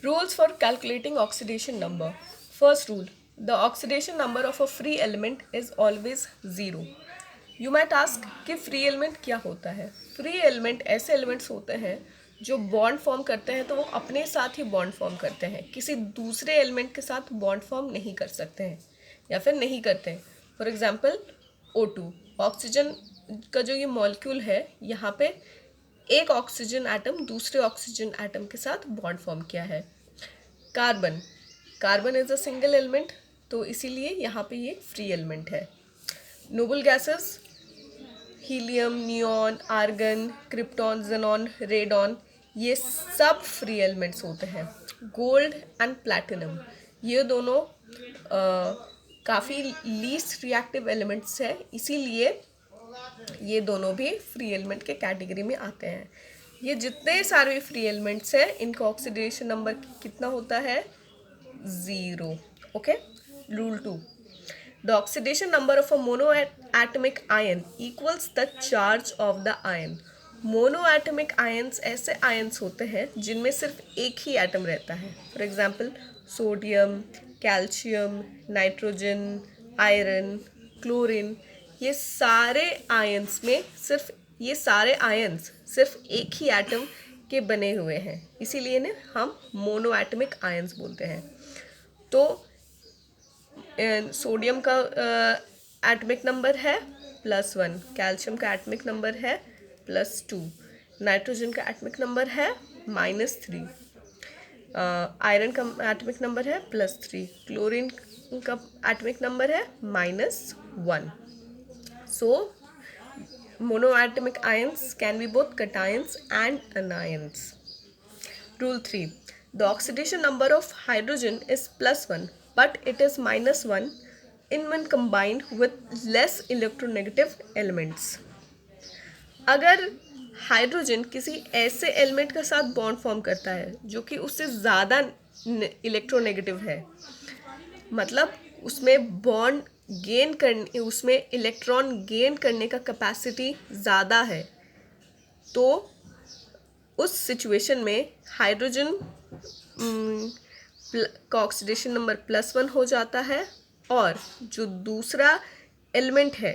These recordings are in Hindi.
Rules for calculating oxidation number. First rule, the oxidation number of a free element is always 0. You might ask कि free element क्या होता है? Free element ऐसे elements होते हैं जो bond form करते हैं तो वो अपने साथ ही bond form करते हैं, किसी दूसरे element के साथ bond form नहीं कर सकते हैं या फिर नहीं करते हैं. For example, O2, ऑक्सीजन का जो ये मॉलिक्यूल है यहाँ पे एक ऑक्सीजन एटम दूसरे ऑक्सीजन एटम के साथ बॉन्ड फॉर्म किया है. Carbon, carbon is a single element तो इसीलिए यहाँ पे ये फ्री एलिमेंट है. Noble gases, helium, neon, argon, krypton, xenon, radon, ये सब फ्री एलिमेंट्स होते हैं. गोल्ड एंड प्लैटिनम, ये दोनों काफ़ी लीस्ट रिएक्टिव एलिमेंट्स हैं, इसीलिए ये दोनों भी फ्री एलिमेंट के कैटेगरी में आते हैं. ये जितने सारे फ्री एलिमेंट्स हैं इनका ऑक्सीडेशन नंबर कितना होता है? 0. Okay. Rule 2, the oxidation number of a monoatomic ion equals the charge of the ion. Monoatomic ions ऐसे आयन्स होते हैं जिनमें सिर्फ एक ही एटम रहता है. For example sodium, calcium, nitrogen, iron, chlorine, ये सारे आयन्स सिर्फ एक ही एटम के बने हुए हैं, इसीलिए इन्हें हम मोनोएटमिक आयन्स बोलते हैं. तो सोडियम का एटमिक नंबर है +1, कैल्शियम का एटमिक नंबर है +2, नाइट्रोजन का एटमिक नंबर है -3, आयरन का एटमिक नंबर है +3, क्लोरीन का एटमिक नंबर है -1. So, monoatomic ions can be both cations and anions. Rule 3, the oxidation number of hydrogen is +1 but it is -1 when combined with less electronegative elements. अगर हाइड्रोजन किसी ऐसे एलिमेंट के साथ बॉन्ड फॉर्म करता है जो कि उससे ज़्यादा इलेक्ट्रोनेगेटिव है, मतलब उसमें इलेक्ट्रॉन गेन करने का कैपेसिटी ज़्यादा है, तो उस सिचुएशन में हाइड्रोजन का ऑक्सीडेशन नंबर +1 हो जाता है और जो दूसरा एलिमेंट है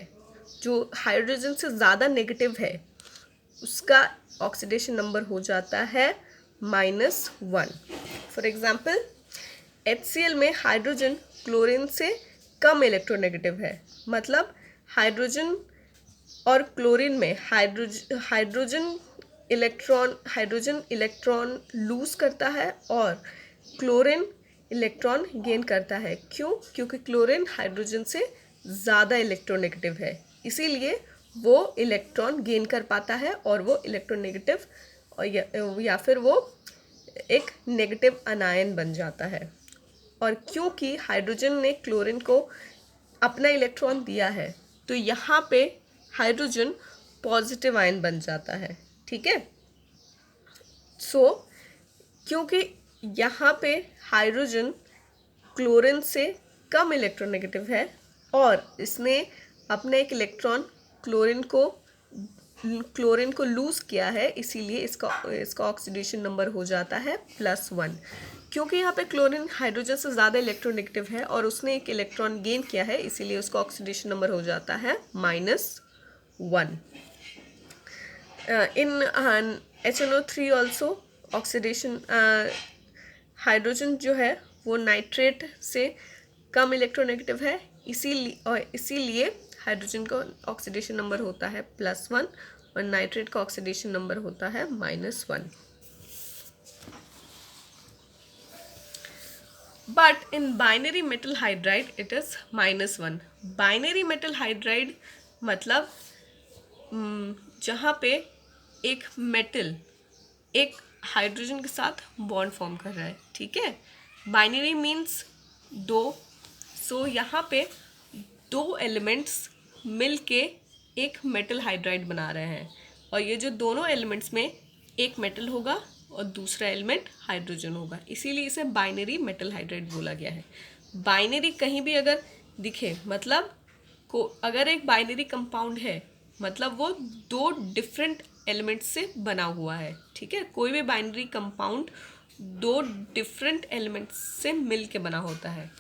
जो हाइड्रोजन से ज़्यादा नेगेटिव है उसका ऑक्सीडेशन नंबर हो जाता है -1. फॉर एग्जाम्पल HCl में हाइड्रोजन क्लोरीन से कम इलेक्ट्रोनेगेटिव है, मतलब हाइड्रोजन और क्लोरीन में हाइड्रोजन इलेक्ट्रॉन लूज करता है और क्लोरीन इलेक्ट्रॉन गेन करता है. क्योंकि क्लोरीन हाइड्रोजन से ज़्यादा इलेक्ट्रोनेगेटिव है, इसीलिए वो इलेक्ट्रॉन गेन कर पाता है और वो इलेक्ट्रोनेगेटिव या फिर वो एक नेगेटिव अनायन बन जाता है. और क्योंकि हाइड्रोजन ने क्लोरीन को अपना इलेक्ट्रॉन दिया है तो यहाँ पे हाइड्रोजन पॉजिटिव आयन बन जाता है. ठीक है. क्योंकि यहाँ पे हाइड्रोजन क्लोरीन से कम इलेक्ट्रोनेगेटिव है और इसने अपना एक इलेक्ट्रॉन क्लोरीन को लूज़ किया है, इसीलिए इसका ऑक्सीडेशन नंबर हो जाता है +1. क्योंकि यहाँ पे क्लोरीन हाइड्रोजन से ज़्यादा इलेक्ट्रोनेगेटिव है और उसने एक इलेक्ट्रॉन गेन किया है, इसीलिए उसका ऑक्सीडेशन नंबर हो जाता है -1. इन HNO3 ऑल्सो ऑक्सीडेशन हाइड्रोजन जो है वो नाइट्रेट से कम इलेक्ट्रोनेगेटिव है, इसीलिए हाइड्रोजन का ऑक्सीडेशन नंबर होता है +1 और नाइट्रेट का ऑक्सीडेशन नंबर होता है -1. But in binary metal hydride it is -1. Binary metal hydride मतलब जहाँ पे एक मेटल एक हाइड्रोजन के साथ बॉन्ड फॉर्म कर रहा है. ठीक है. Binary means 2. सो यहाँ पे 2 एलिमेंट्स मिल के एक मेटल हाइड्राइड बना रहे हैं और ये जो दोनों एलिमेंट्स में एक मेटल होगा और दूसरा एलिमेंट हाइड्रोजन होगा, इसीलिए इसे बाइनरी मेटल हाइड्राइड बोला गया है. बाइनरी कहीं भी अगर दिखे मतलब अगर एक बाइनरी कंपाउंड है मतलब वो 2 डिफरेंट एलिमेंट्स से बना हुआ है. ठीक है. कोई भी बाइनरी कंपाउंड दो डिफरेंट एलिमेंट्स से मिल के बना होता है।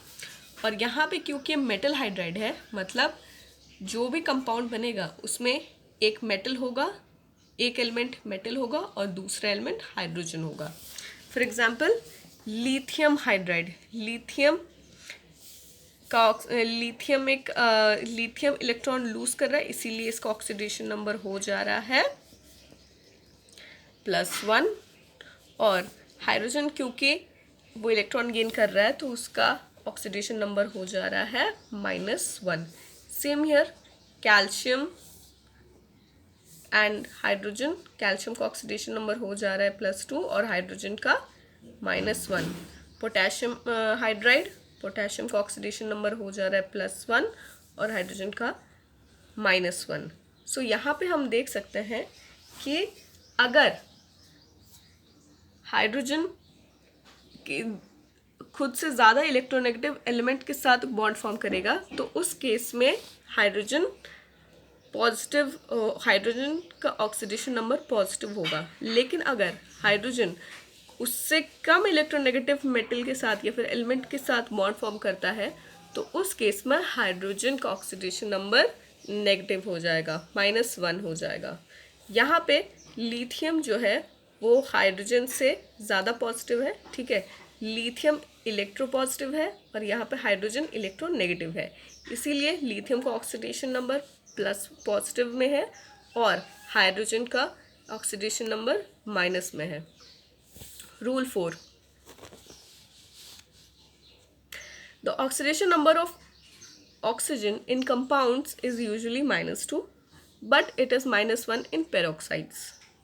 और यहाँ पे क्योंकि मेटल हाइड्राइड है, मतलब जो भी कंपाउंड बनेगा उसमें एक मेटल होगा, एक एलिमेंट मेटल होगा और दूसरा एलिमेंट हाइड्रोजन होगा। For example lithium hydride, lithium electron lose कर रहा है, इसीलिए इसका ऑक्सीडेशन नंबर हो जा रहा है +1। और हाइड्रोजन क्योंकि वो इलेक्ट्रॉन गेन कर रहा है तो उसका ऑक्सीडेशन नंबर हो जा रहा है -1। Same here calcium and hydrogen, calcium का ऑक्सीडेशन नंबर हो जा रहा है +2 और हाइड्रोजन का -1। पोटेशियम हाइड्राइड, पोटेशियम का ऑक्सीडेशन नंबर हो जा रहा है +1 और हाइड्रोजन का -1। सो यहाँ पे हम देख सकते हैं कि अगर हाइड्रोजन के खुद से ज़्यादा इलेक्ट्रोनेगेटिव एलिमेंट के साथ बॉन्ड फॉर्म करेगा तो उस केस में हाइड्रोजन का ऑक्सीडेशन नंबर पॉजिटिव होगा। लेकिन अगर हाइड्रोजन उससे कम इलेक्ट्रोनेगेटिव मेटल के साथ या फिर एलिमेंट के साथ बॉन्ड फॉर्म करता है तो उस केस में हाइड्रोजन का ऑक्सीडेशन नंबर नेगेटिव हो जाएगा, -1 हो जाएगा। यहाँ पे लिथियम जो है वो हाइड्रोजन से ज़्यादा पॉजिटिव है, ठीक है। लिथियम इलेक्ट्रोपॉजिटिव है और यहाँ पे हाइड्रोजन इलेक्ट्रोनेगेटिव है, इसीलिए लिथियम का ऑक्सीडेशन नंबर प्लस पॉजिटिव में है और हाइड्रोजन का ऑक्सीडेशन नंबर माइनस में है। Rule 4, the oxidation number of oxygen in compounds is usually -2 but it is -1 in peroxides.